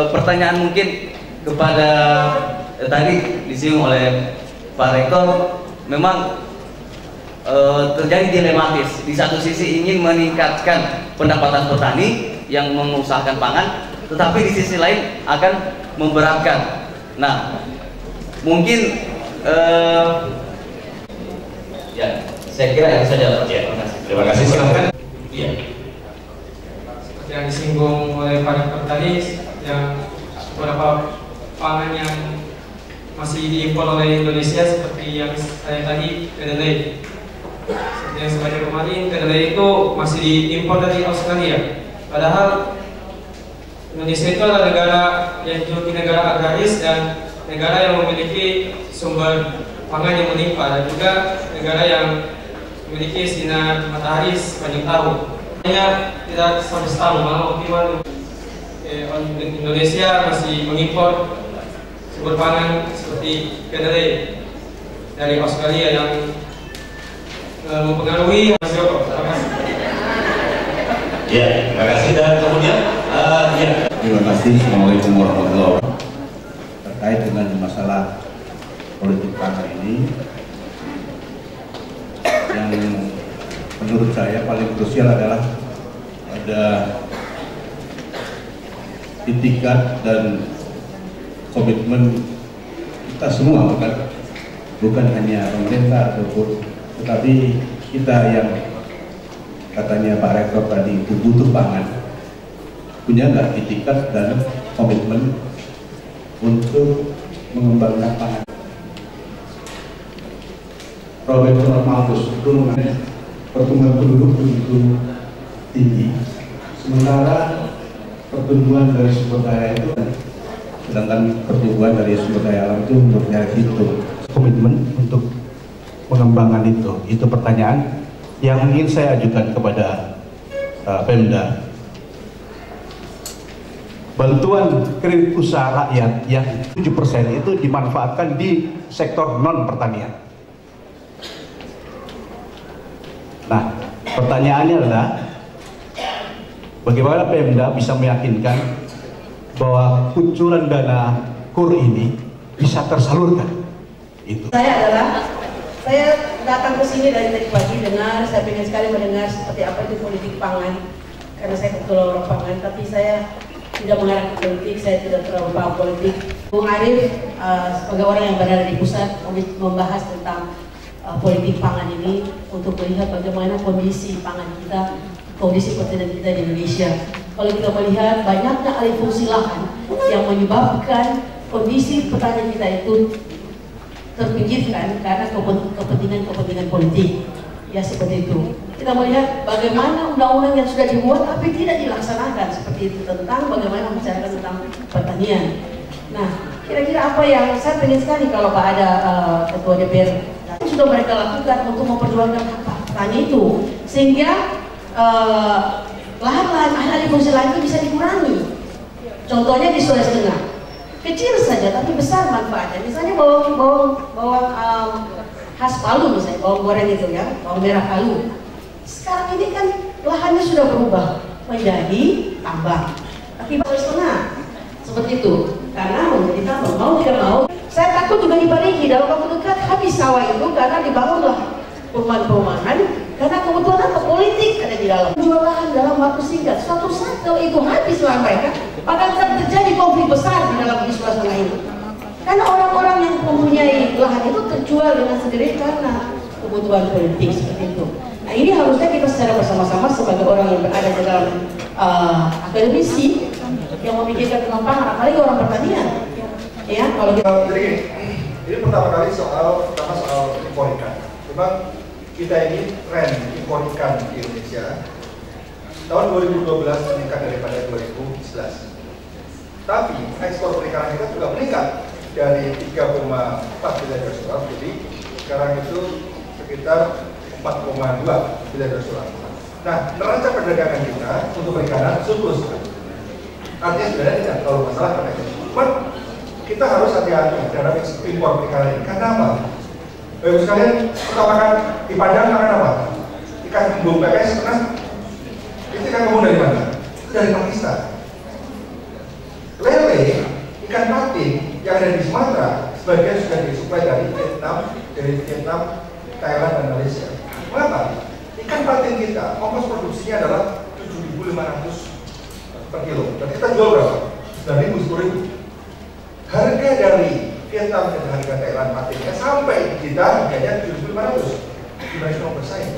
Pertanyaan mungkin kepada tadi disinggung oleh Pak Rektor, memang terjadi dilematis. Di satu sisi ingin meningkatkan pendapatan petani yang mengusahakan pangan, tetapi di sisi lain akan memberatkan. Nah, mungkin ya, saya kira itu saja. Ya, terima kasih. Silakan. Iya. Seperti yang disinggung oleh Pak Rektor tadi, yang beberapa pangan yang masih diimpor oleh Indonesia seperti yang saya tadi, kedelai. Seperti yang sebanyak kemarin, kedelai itu masih diimpor dari Australia. Padahal Indonesia itu adalah negara yang dijuluki negara agraris dan negara yang memiliki sumber pangan yang melimpah, dan juga negara yang memiliki sinar matahari sepanjang tahun. Hanya tidak sampai setahun, malah optimal. Indonesia masih mengimpor sumber pangan seperti kedelai dari Australia yang mempengaruhi hasil. Ya, terima kasih. Dan kemudian ya. Terima kasih. Assalamualaikum warahmatullahi wabarakatuh. Terkait dengan masalah politik pangan ini, yang menurut saya paling krusial adalah ada itikat dan komitmen kita semua, bukan hanya pemerintah ataupun, tetapi kita yang katanya Pak Rektor tadi itu butuh pangan, punya nggak itikat dan komitmen untuk mengembangkan pangan. Roberto Malthus itu mengenai pertumbuhan penduduk begitu tinggi, sementara pertumbuhan dari sumber daya itu, sedangkan pertumbuhan dari sumber daya alam itu menurutnya itu komitmen untuk mengembangkan itu pertanyaan yang ingin saya ajukan kepada Pemda. Bantuan kredit usaha rakyat yang 7% itu dimanfaatkan di sektor non pertanian. Nah, pertanyaannya adalah bagaimana Pemda bisa meyakinkan bahwa kucuran dana KUR ini bisa tersalurkan? Itu. Saya datang ke sini dari tadi pagi saya pengen sekali mendengar seperti apa itu politik pangan, karena saya kebetulan orang pangan, tapi saya tidak mengarah ke politik, saya tidak terlalu paham politik. Bung Arief sebagai orang yang berada di pusat membahas tentang politik pangan ini untuk melihat bagaimana kondisi pangan kita, kondisi pertanian kita di Indonesia. Kalau kita melihat banyaknya alih fungsi lahan yang menyebabkan kondisi pertanian kita itu terpinggirkan karena kepentingan politik, ya seperti itu. Kita melihat bagaimana undang-undang yang sudah dibuat tapi tidak dilaksanakan seperti itu, tentang bagaimana membicarakan tentang pertanian. Nah, kira-kira apa yang saya ingin sekali kalau Pak ada Ketua DPR sudah mereka lakukan untuk memperjuangkan hak petani itu, sehingga lahan-lahan alih fungsi lahan itu bisa dikurangi. Contohnya di Sulawesi Tengah, kecil saja tapi besar manfaatnya. Misalnya bawang khas Palu, misalnya bawang goreng itu ya, bawang merah Palu. Sekarang ini kan lahannya sudah berubah menjadi tambang. Tapi Sulawesi Tengah seperti itu, karena menjadi tambang, mau tidak mau. Saya takut juga di Parigi dalam waktu dekat habis sawah itu karena dibangunlah perumahan-perumahan, karena kebutuhan apa politik ada di dalam. Jual lahan dalam waktu singkat, suatu saat kalau itu habis lahan mereka, akan terjadi konflik besar di dalam di Sulawesi ini. Karena orang-orang yang mempunyai lahan itu terjual dengan sendiri karena kebutuhan politik seperti itu. Nah ini harusnya kita secara bersama-sama sebagai orang yang berada di dalam akademisi yang memikirkan tentang pangan, apalagi orang pertanian. Ya, kalau kita jadi ini pertama kali soal impor ikan. Memang kita ini tren impor ikan di Indonesia tahun 2012 meningkat daripada 2011. Tapi ekspor perikanan kita juga meningkat dari 3,4 miliar US dollar, jadi sekarang itu sekitar 4,2 miliar US dollar. Nah, neraca perdagangan kita untuk perikanan surplus. Artinya sebenarnya tidak terlalu masalah karena itu. Cuman kita harus hati-hati dalam impor perikanan ini. Karena apa? Bapak sekalian, pertama kan di Padang makan apa? Ikan kembung PPS pernah? Itu ikan kembung dari mana? Dari Pakistan. Lele, ikan patin yang ada di Sumatera sebagian sudah disuplai dari Vietnam, Thailand dan Malaysia. Mengapa? Ikan patin kita ongkos produksinya adalah 7.500 per kilo. Dan kita jual berapa? 9.000, 10.000. Harga dari Vietnam dan harga Thailand patinnya sampai kita harganya 7.500. Gimana cuma bersaing?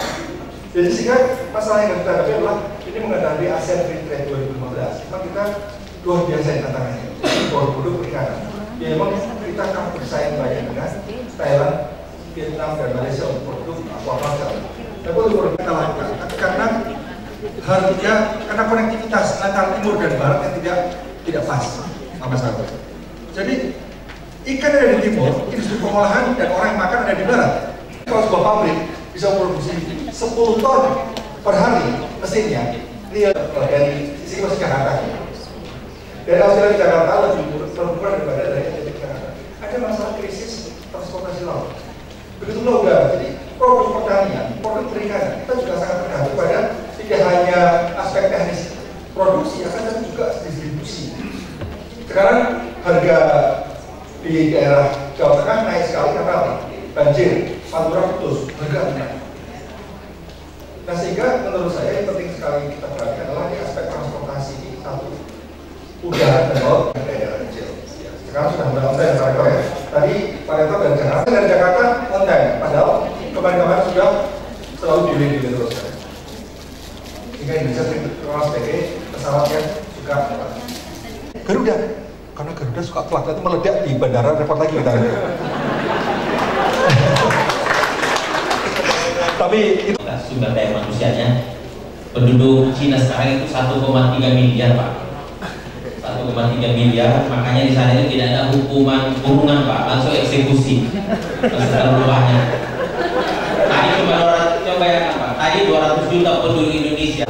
Jadi sehingga masalah yang kita hadapi adalah ini menghadapi ASEAN Free Trade 2015. Memang kita luar biasa tantangannya. Produk perikanan. Ya memang kita akan bersaing banyak dengan Thailand, Vietnam dan Malaysia untuk produk aquaculture. Tapi untuk produk kita lakukan karena harga, karena konektivitas antara timur dan barat yang tidak pas sama sama. Jadi ikan ada di timur, industri pengolahan dan orang yang makan ada di barat. Kalau sebuah pabrik bisa produksi 10 ton per hari mesinnya, ini dari sisi masih Jakarta. Dari Australia ke Jakarta lebih murah daripada dari Jakarta. Ada masalah krisis transportasi laut. Begitu loh udah. Jadi produk pertanian, produk perikanan kita juga sangat tergantung pada tidak hanya aspek teknis produksi, akan tapi juga distribusi. Sekarang harga di daerah Jawa Tengah naik sekali karena apa? Banjir, pantura putus, harga naik. Nah sehingga menurut saya yang penting sekali kita perhatikan adalah di aspek transportasi ini satu udara dan laut yang daerah kecil. Sekarang sudah mulai yang Pak Reto ya. Tadi Pak Reto dari Jakarta on time, padahal kemarin-kemarin sudah selalu delay terus. Sehingga Indonesia terkenal sebagai pesawat yang suka Garuda. Karena Garuda suka telat, itu meledak di bandara, repot lagi kita. Tapi itu sumber daya manusianya, penduduk Cina sekarang itu 1,3 miliar Pak. 1,3 miliar, makanya di sana itu tidak ada hukuman kurungan Pak, langsung eksekusi. Sekarang rumahnya. Tadi coba ya Pak, tadi 200 juta penduduk Indonesia.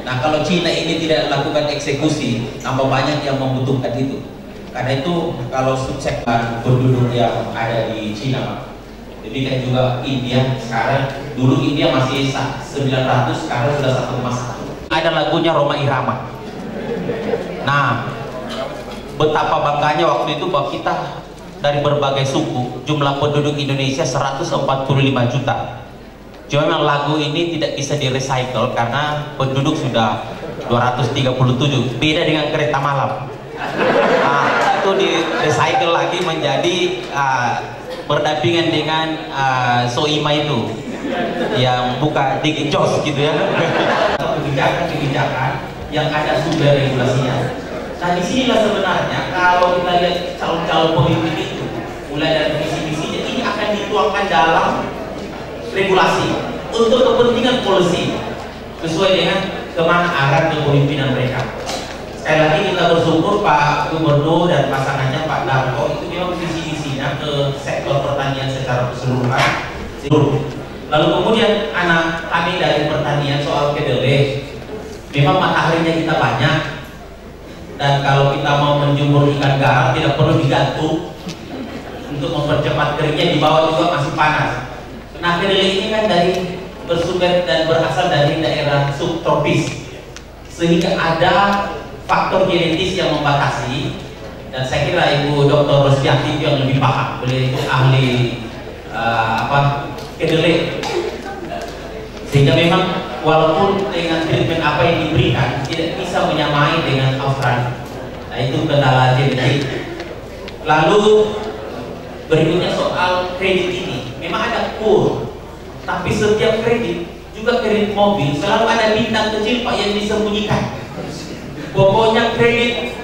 Nah kalau Cina ini tidak lakukan eksekusi, tambah banyak yang membutuhkan itu. Karena itu kalau subsektor penduduk yang ada di Cina Pak. Demikian juga India sekarang, dulu India masih 900, sekarang sudah 1,1. Ada lagunya Roma Irama. Nah, betapa bangganya waktu itu bahwa kita dari berbagai suku, jumlah penduduk Indonesia 145 juta. Cuma memang lagu ini tidak bisa di-recycle karena penduduk sudah 237. Beda dengan Kereta Malam. Nah, itu di-recycle lagi menjadi berdampingan dengan Soima itu yang buka Digi Jos gitu ya. Kebijakan yang ada sumber regulasinya. Nah disinilah sebenarnya kalau kita lihat calon-calon pemimpin itu mulai dari visi-misinya ini akan dituangkan dalam regulasi untuk kepentingan polisi sesuai dengan kemana arah kepemimpinan mereka. Sekali lagi kita bersyukur Pak Gubernur dan pasangannya Pak Darto itu memang visi-misinya ke sektor pertanian secara keseluruhan. Lalu kemudian anak kami dari pertanian soal kedelai, memang mataharinya kita banyak dan kalau kita mau menjemur ikan garam tidak perlu digantung untuk mempercepat keringnya, di bawah juga masih panas. Nah kedelai ini kan dari bersumber dan berasal dari daerah subtropis sehingga ada faktor genetis yang membatasi, dan saya kira Ibu Dr. Rosdiati yang lebih paham, beliau itu ahli kedelai, sehingga memang walaupun dengan treatment apa yang diberikan tidak bisa menyamai dengan Australia. Nah itu kendala genetik. Lalu berikutnya soal kredit ini, memang ada KUR Tapi setiap kredit, juga kredit mobil, selalu ada bintang kecil Pak yang disembunyikan. Pokoknya kredit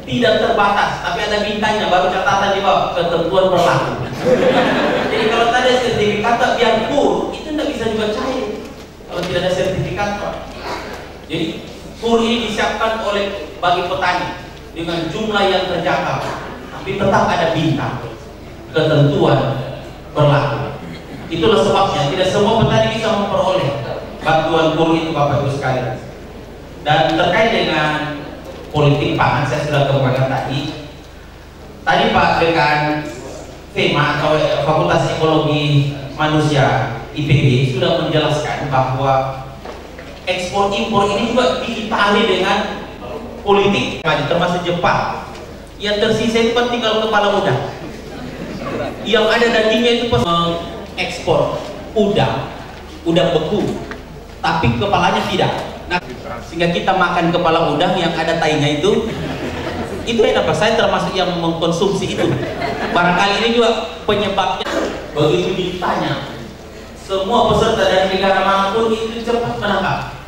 tidak terbatas, tapi ada bintangnya, baru catatan di bawah, ketentuan berlaku. Jadi kalau tidak ada sertifikat biar kur, itu tidak bisa juga cair kalau tidak ada sertifikat Pak. Jadi kur ini disiapkan oleh bagi petani dengan jumlah yang terjangkau, tapi tetap ada bintang, ketentuan berlaku. Itulah sebabnya tidak semua petani bisa memperoleh bantuan kur itu Bapak Ibu sekalian. Dan terkait dengan politik pangan, saya sudah kemukakan tadi Pak rekan FEMA atau Fakultas Ekologi Manusia IPB sudah menjelaskan bahwa ekspor impor ini juga diitali dengan politik, termasuk Jepang. Yang tersisa itu kan tinggal kepala udang. Yang ada dagingnya itu pas ekspor udang beku, tapi kepalanya tidak. Nah, sehingga kita makan kepala udang yang ada tainya itu enak Pak. Saya termasuk yang mengkonsumsi itu. Barangkali ini juga penyebabnya. Begitu ditanya, semua peserta dari negara manapun itu cepat menangkap.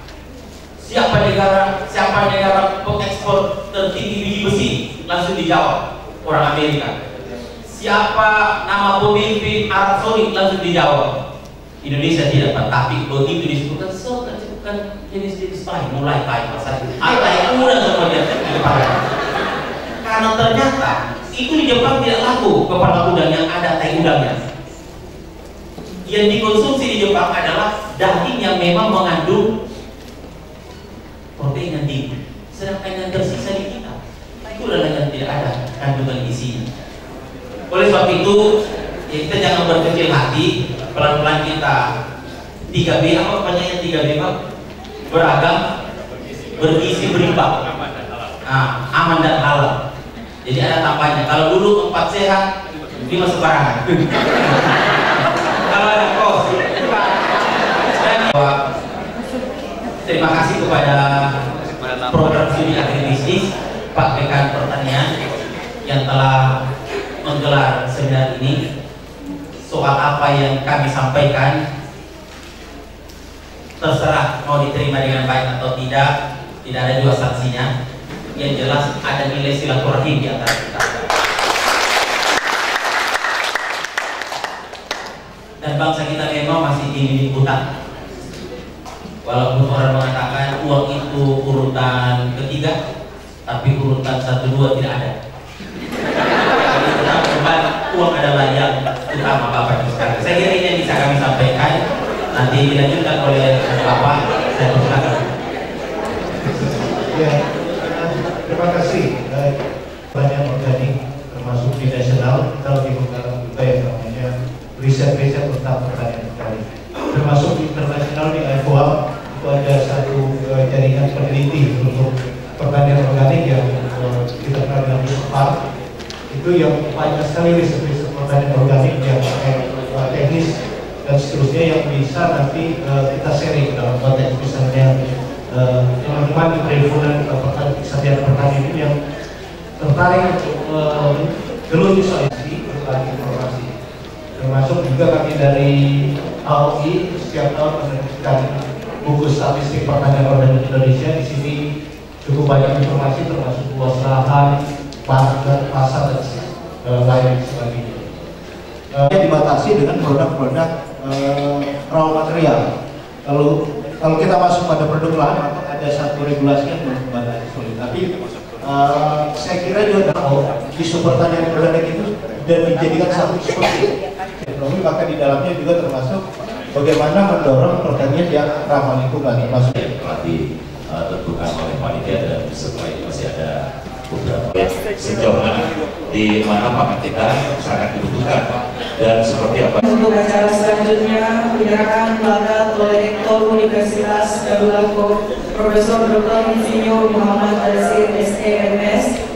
Siapa negara pengekspor tertinggi biji besi? Langsung dijawab orang Amerika. Siapa nama pemimpin Arab Saudi? Langsung dijawab. Indonesia tidak Pak, tapi begitu disebutkan kan jenis-jenis lain mulai kain pasar. Ada yang mudah semuanya karena ternyata itu di Jepang tidak laku kepala udang yang ada tai udangnya. Yang dikonsumsi di Jepang adalah daging yang memang mengandung protein yang tinggi, sedangkan yang tersisa di kita itu adalah yang tidak ada kandungan gizinya. Oleh sebab itu ya kita jangan berkecil hati, pelan-pelan kita 3B apa namanya 3B Pak? Beragam, bergizi, berimbang, aman dan halal. Jadi ada tambahnya. Kalau dulu 4 sehat, 5 sembarangan. Kalau ada kos. Dan terima kasih kepada program studi agribisnis Pak Dekan Pertanian yang telah menggelar seminar ini. Soal apa yang kami sampaikan terserah mau diterima dengan baik atau tidak ada juga sanksinya. Yang jelas ada nilai silaturahim di antara kita. Dan bangsa kita memang masih dililit utang. Walaupun orang mengatakan uang itu urutan ketiga, tapi urutan 1, 2 tidak ada. Jadi tetap uang adalah yang utama Bapak Ibu sekalian. Saya kira ini yang bisa kami sampaikan. Nanti dilanjutkan oleh Bapak. Saya persilakan. Ya, terima kasih. Banyak organik termasuk di nasional kita lebih menggarap juga yang namanya riset-riset tentang pertanian organik. Termasuk internasional di IFOAM itu ada satu jaringan peneliti untuk pertanian organik yang kita kenal dengan IFOAM. Itu yang banyak sekali riset-riset pertanian organik yang teknis dan seterusnya yang bisa nanti kita sharing dalam konteks misalnya teman-teman di perhimpunan kesehatan pertanian ini yang tertarik untuk geluti soal berbagi informasi. Termasuk juga kami dari AOI setiap tahun menerbitkan buku statistik pertanian organik Indonesia. Di sini cukup banyak informasi termasuk luas lahan, pasar dan lain sebagainya. Dibatasi dengan produk-produk raw material. Kalau kita masuk pada produk lahan, maka ada satu regulasi yang membatasi sulit. Tapi saya kira juga isu pertanian organik itu dan dijadikan satu seperti ekonomi, maka di dalamnya juga termasuk bagaimana mendorong pertanian yang ramah lingkungan. Termasuk telah ditentukan oleh panitia dan setelah itu masih ada beberapa sejauh mana di mana pangan kita sangat dibutuhkan dan seperti apa. Untuk acara selanjutnya penyerahan plakat oleh Rektor Universitas Darulanko Profesor Dr. Insinyur Muhammad Nasir SEMS.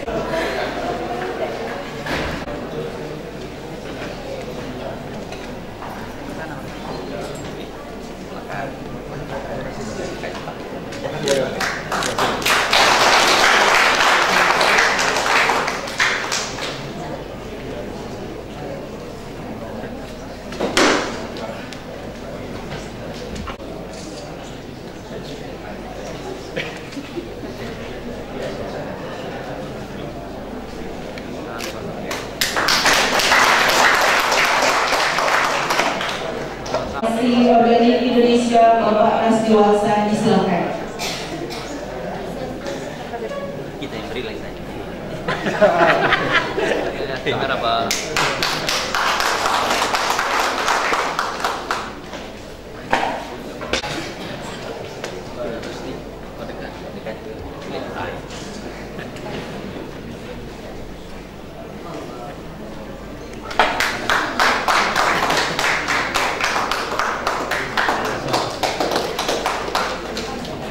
Profesi Organik Indonesia, Bapak Rasdi Hasan, disilakan. Kita yang beri lagi saja. Gimana Pak?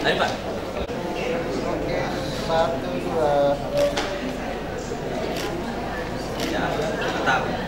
Ayo Pak. Oke, 1, 2. Ya, mantap.